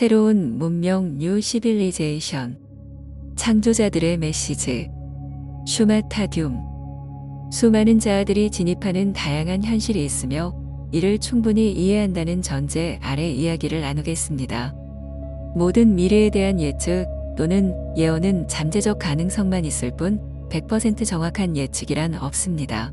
새로운 문명 뉴 시빌리제이션. 창조자들의 메시지. 슈마타듐. 수많은 자아들이 진입하는 다양한 현실이 있으며 이를 충분히 이해한다는 전제 아래 이야기를 나누겠습니다. 모든 미래에 대한 예측 또는 예언은 잠재적 가능성만 있을 뿐 100% 정확한 예측이란 없습니다.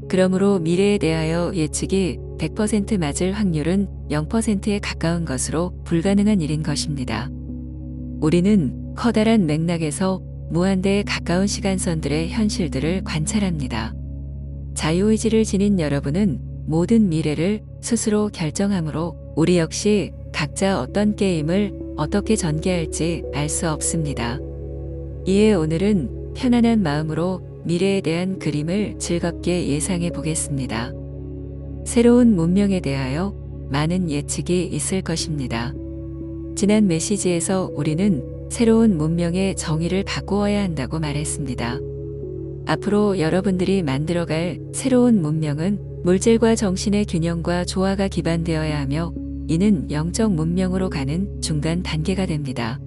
그러므로 미래에 대하여 예측이 100% 맞을 확률은 0%에 가까운 것으로 불가능한 일인 것입니다. 우리는 커다란 맥락에서 무한대에 가까운 시간선들의 현실들을 관찰합니다. 자유의지를 지닌 여러분은 모든 미래를 스스로 결정하므로 우리 역시 각자 어떤 게임을 어떻게 전개할지 알 수 없습니다. 이에 오늘은 편안한 마음으로 미래에 대한 그림을 즐겁게 예상해 보겠습니다. 새로운 문명에 대하여 많은 예측이 있을 것입니다. 지난 메시지에서 우리는 새로운 문명의 정의를 바꾸어야 한다고 말했습니다. 앞으로 여러분들이 만들어갈 새로운 문명은 물질과 정신의 균형과 조화가 기반되어야 하며 이는 영적 문명으로 가는 중간 단계가 됩니다.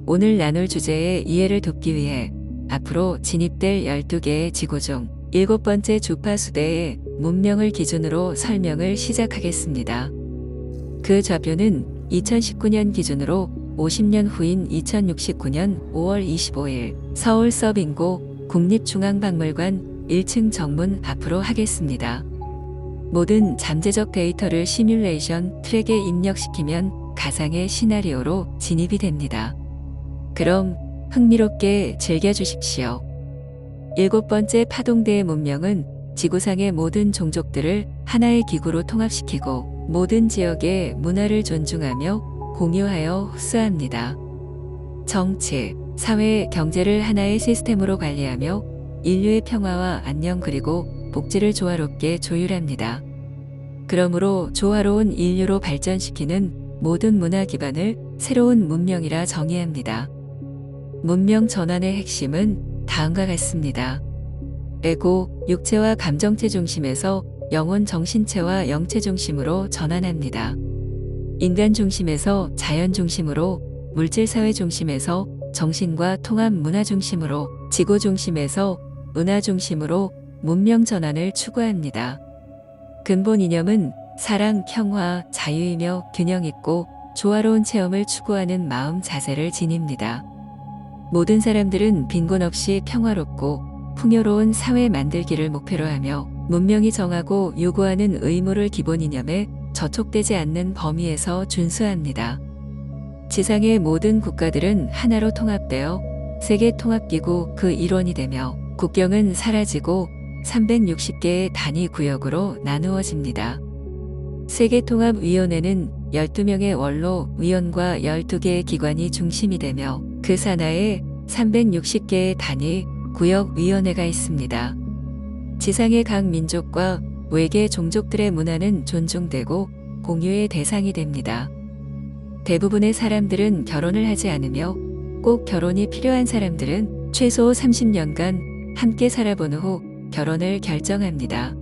오늘 나눌 주제의 이해를 돕기 위해 앞으로 진입될 12개의 지구 중 7번째 주파수대의 문명을 기준으로 설명을 시작하겠습니다. 그 좌표는 2019년 기준으로 50년 후인 2069년 5월 25일 서울 서빙고 국립중앙박물관 1층 정문 앞으로 하겠습니다. 모든 잠재적 데이터를 시뮬레이션 트랙에 입력시키면 가상의 시나리오로 진입이 됩니다. 그럼 흥미롭게 즐겨주십시오. 7번째 파동대의 문명은 지구상의 모든 종족들을 하나의 기구로 통합시키고 모든 지역의 문화를 존중하며 공유하여 흡수합니다. 정치, 사회, 경제를 하나의 시스템으로 관리하며 인류의 평화와 안녕 그리고 복지를 조화롭게 조율합니다. 그러므로 조화로운 인류로 발전시키는 모든 문화 기반을 새로운 문명이라 정의합니다. 문명 전환의 핵심은 다음과 같습니다. 에고, 육체와 감정체 중심에서 영혼 정신체와 영체 중심으로 전환합니다. 인간 중심에서 자연 중심으로, 물질 사회 중심에서 정신과 통합 문화 중심으로, 지구 중심에서 은하 중심으로 문명 전환을 추구합니다. 근본 이념은 사랑, 평화, 자유이며 균형 있고 조화로운 체험을 추구하는 마음 자세를 지닙니다. 모든 사람들은 빈곤 없이 평화롭고 풍요로운 사회 만들기를 목표로 하며 문명이 정하고 요구하는 의무를 기본 이념에 저촉되지 않는 범위에서 준수합니다. 지상의 모든 국가들은 하나로 통합되어 세계통합기구 그 일원이 되며 국경은 사라지고 360개의 단위 구역으로 나누어집니다. 세계통합위원회는 12명의 원로 위원과 12개의 기관이 중심이 되며 그 산하에 360개의 단위 구역위원회가 있습니다. 지상의 각 민족과 외계 종족들의 문화는 존중되고 공유의 대상이 됩니다. 대부분의 사람들은 결혼을 하지 않으며 꼭 결혼이 필요한 사람들은 최소 30년간 함께 살아본 후 결혼을 결정합니다.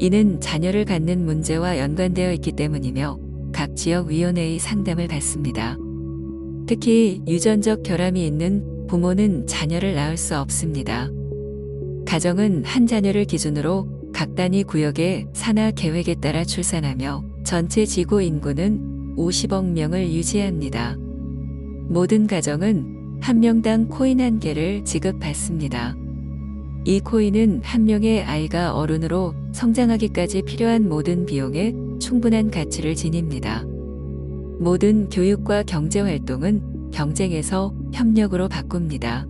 이는 자녀를 갖는 문제와 연관되어 있기 때문이며 각 지역위원회의 상담을 받습니다. 특히 유전적 결함이 있는 부모는 자녀를 낳을 수 없습니다. 가정은 한 자녀를 기준으로 각 단위 구역의 산하 계획에 따라 출산하며 전체 지구 인구는 50억 명을 유지합니다. 모든 가정은 한 명당 코인 1개를 지급받습니다. 이 코인은 한 명의 아이가 어른으로 성장하기까지 필요한 모든 비용에 충분한 가치를 지닙니다. 모든 교육과 경제활동은 경쟁에서 협력으로 바꿉니다.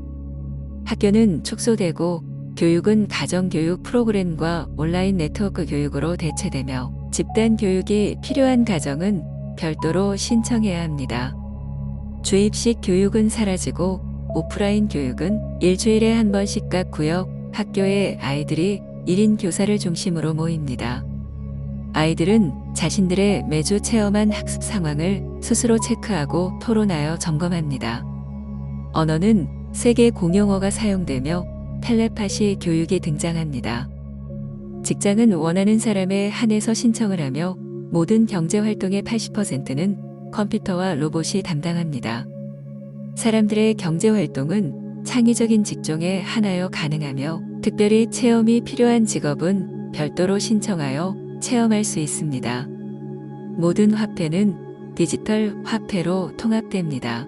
학교는 축소되고 교육은 가정교육 프로그램과 온라인 네트워크 교육으로 대체되며 집단 교육이 필요한 가정은 별도로 신청해야 합니다. 주입식 교육은 사라지고 오프라인 교육은 일주일에 한 번씩 각 구역 학교에 아이들이 1인 교사를 중심으로 모입니다. 아이들은 자신들의 매주 체험한 학습 상황을 스스로 체크하고 토론하여 점검합니다. 언어는 세계 공용어가 사용되며 텔레파시 교육이 등장합니다. 직장은 원하는 사람에 한해서 신청을 하며 모든 경제활동의 80%는 컴퓨터와 로봇이 담당합니다. 사람들의 경제 활동은 창의적인 직종에 한하여 가능하며 특별히 체험이 필요한 직업은 별도로 신청하여 체험할 수 있습니다. 모든 화폐는 디지털 화폐로 통합됩니다.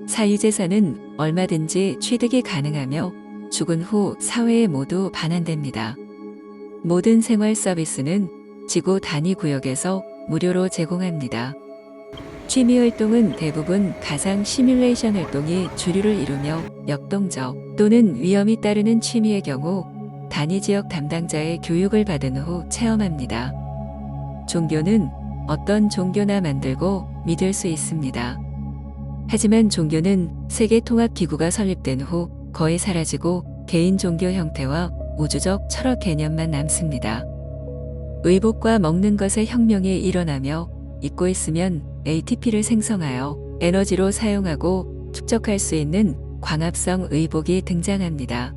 사유재산은 얼마든지 취득이 가능하며 죽은 후 사회에 모두 반환됩니다. 모든 생활 서비스는 지구 단위 구역에서 무료로 제공합니다. 취미 활동은 대부분 가상 시뮬레이션 활동이 주류를 이루며 역동적 또는 위험이 따르는 취미의 경우 단위 지역 담당자의 교육을 받은 후 체험합니다. 종교는 어떤 종교나 만들고 믿을 수 있습니다. 하지만 종교는 세계통합기구가 설립된 후 거의 사라지고 개인 종교 형태와 우주적 철학 개념만 남습니다. 의복과 먹는 것의 혁명이 일어나며 잊고 있으면 ATP를 생성하여 에너지로 사용하고 축적할 수 있는 광합성 의복이 등장합니다.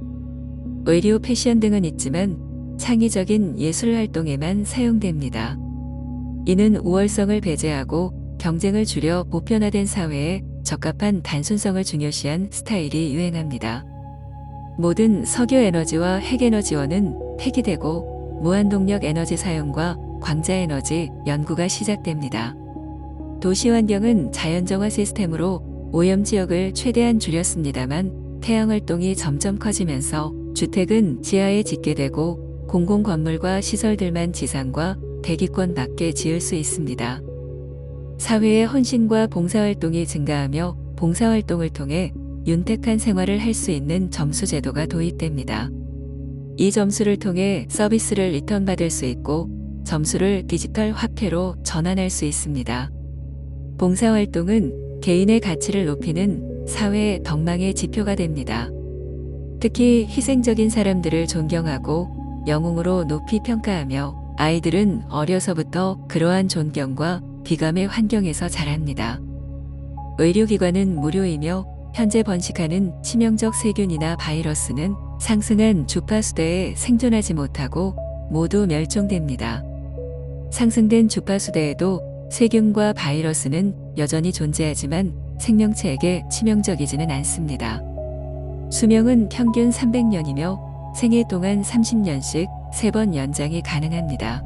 의류, 패션 등은 있지만 창의적인 예술 활동에만 사용됩니다. 이는 우월성을 배제하고 경쟁을 줄여 보편화된 사회에 적합한 단순성을 중요시한 스타일이 유행합니다. 모든 석유 에너지와 핵 에너지원은 폐기되고 무한동력 에너지 사용과 광자 에너지 연구가 시작됩니다. 도시 환경은 자연정화 시스템으로 오염 지역을 최대한 줄였습니다만 태양 활동이 점점 커지면서 주택은 지하에 짓게 되고 공공 건물과 시설들만 지상과 대기권 밖에 지을 수 있습니다. 사회의 헌신과 봉사활동이 증가하며 봉사활동을 통해 윤택한 생활을 할 수 있는 점수 제도가 도입됩니다. 이 점수를 통해 서비스를 리턴받을 수 있고 점수를 디지털 화폐로 전환할 수 있습니다. 봉사활동은 개인의 가치를 높이는 사회의 덕망의 지표가 됩니다. 특히 희생적인 사람들을 존경하고 영웅으로 높이 평가하며 아이들은 어려서부터 그러한 존경과 비감의 환경에서 자랍니다. 의료기관은 무료이며 현재 번식하는 치명적 세균이나 바이러스는 상승한 주파수대에 생존하지 못하고 모두 멸종됩니다. 상승된 주파수대에도 세균과 바이러스는 여전히 존재하지만 생명체에게 치명적이지는 않습니다. 수명은 평균 300년이며 생애 동안 30년씩 3번 연장이 가능합니다.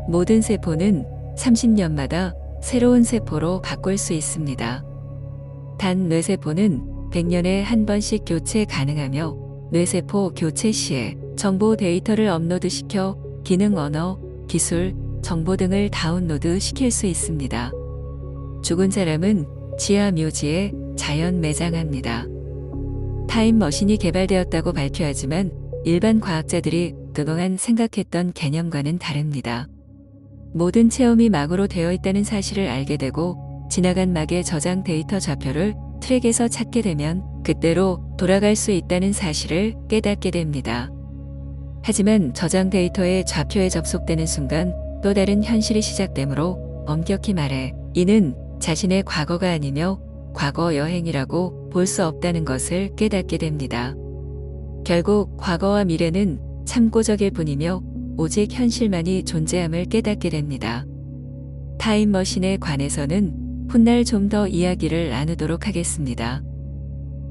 모든 세포는 30년마다 새로운 세포로 바꿀 수 있습니다. 단 뇌세포는 100년에 한 번씩 교체 가능하며 뇌세포 교체 시에 정보 데이터를 업로드시켜 기능 언어, 기술, 정보 등을 다운로드 시킬 수 있습니다. 죽은 사람은 지하 묘지에 자연 매장합니다. 타임머신이 개발되었다고 발표하지만 일반 과학자들이 그동안 생각했던 개념과는 다릅니다. 모든 체험이 막으로 되어 있다는 사실을 알게 되고 지나간 막의 저장 데이터 좌표를 트랙에서 찾게 되면 그때로 돌아갈 수 있다는 사실을 깨닫게 됩니다. 하지만 저장 데이터의 좌표에 접속되는 순간 또 다른 현실이 시작되므로 엄격히 말해 이는 자신의 과거가 아니며 과거 여행이라고 볼 수 없다는 것을 깨닫게 됩니다. 결국 과거와 미래는 참고적일 뿐이며 오직 현실만이 존재함을 깨닫게 됩니다. 타임머신에 관해서는 훗날 좀 더 이야기를 나누도록 하겠습니다.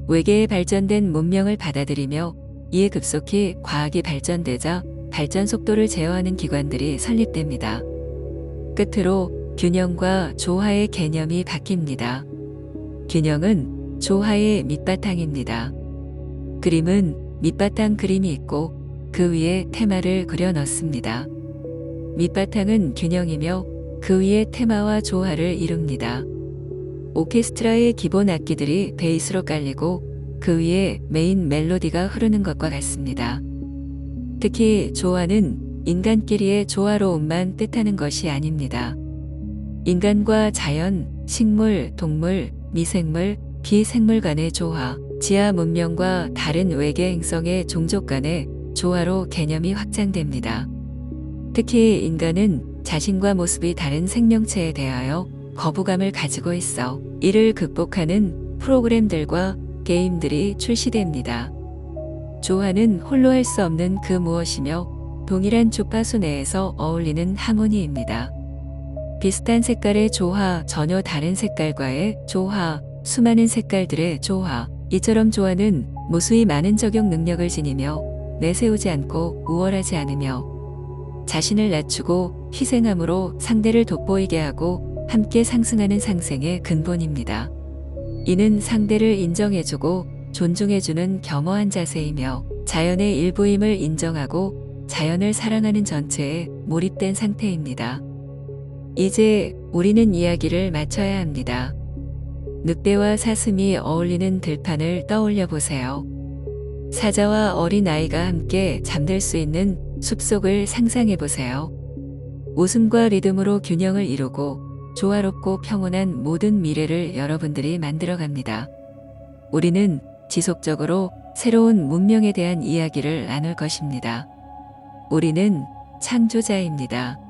외계의 발전된 문명을 받아들이며 이에 급속히 과학이 발전되자 발전 속도를 제어하는 기관들이 설립됩니다. 끝으로 균형과 조화의 개념이 바뀝니다. 균형은 조화의 밑바탕입니다. 그림은 밑바탕 그림이 있고 그 위에 테마를 그려 넣습니다. 밑바탕은 균형이며 그 위에 테마와 조화를 이룹니다. 오케스트라의 기본 악기들이 베이스로 깔리고 그 위에 메인 멜로디가 흐르는 것과 같습니다. 특히 조화는 인간끼리의 조화로움만 뜻하는 것이 아닙니다. 인간과 자연, 식물, 동물, 미생물, 비생물 간의 조화, 지하 문명과 다른 외계 행성의 종족 간의 조화로 개념이 확장됩니다. 특히 인간은 자신과 모습이 다른 생명체에 대하여 거부감을 가지고 있어 이를 극복하는 프로그램들과 게임들이 출시됩니다. 조화는 홀로 할 수 없는 그 무엇이며 동일한 주파수 내에서 어울리는 하모니입니다. 비슷한 색깔의 조화, 전혀 다른 색깔과의 조화, 수많은 색깔들의 조화. 이처럼 조화는 무수히 많은 적용 능력을 지니며 내세우지 않고 우월하지 않으며 자신을 낮추고 희생함으로 상대를 돋보이게 하고 함께 상승하는 상생의 근본입니다. 이는 상대를 인정해주고 존중해주는 겸허한 자세이며 자연의 일부임을 인정하고 자연을 사랑하는 전체에 몰입된 상태입니다. 이제 우리는 이야기를 마쳐야 합니다. 늑대와 사슴이 어울리는 들판을 떠올려 보세요. 사자와 어린 아이가 함께 잠들 수 있는 숲속을 상상해 보세요. 웃음과 리듬으로 균형을 이루고 조화롭고 평온한 모든 미래를 여러분들이 만들어 갑니다. 우리는 지속적으로 새로운 문명에 대한 이야기를 나눌 것입니다. 우리는 창조자입니다.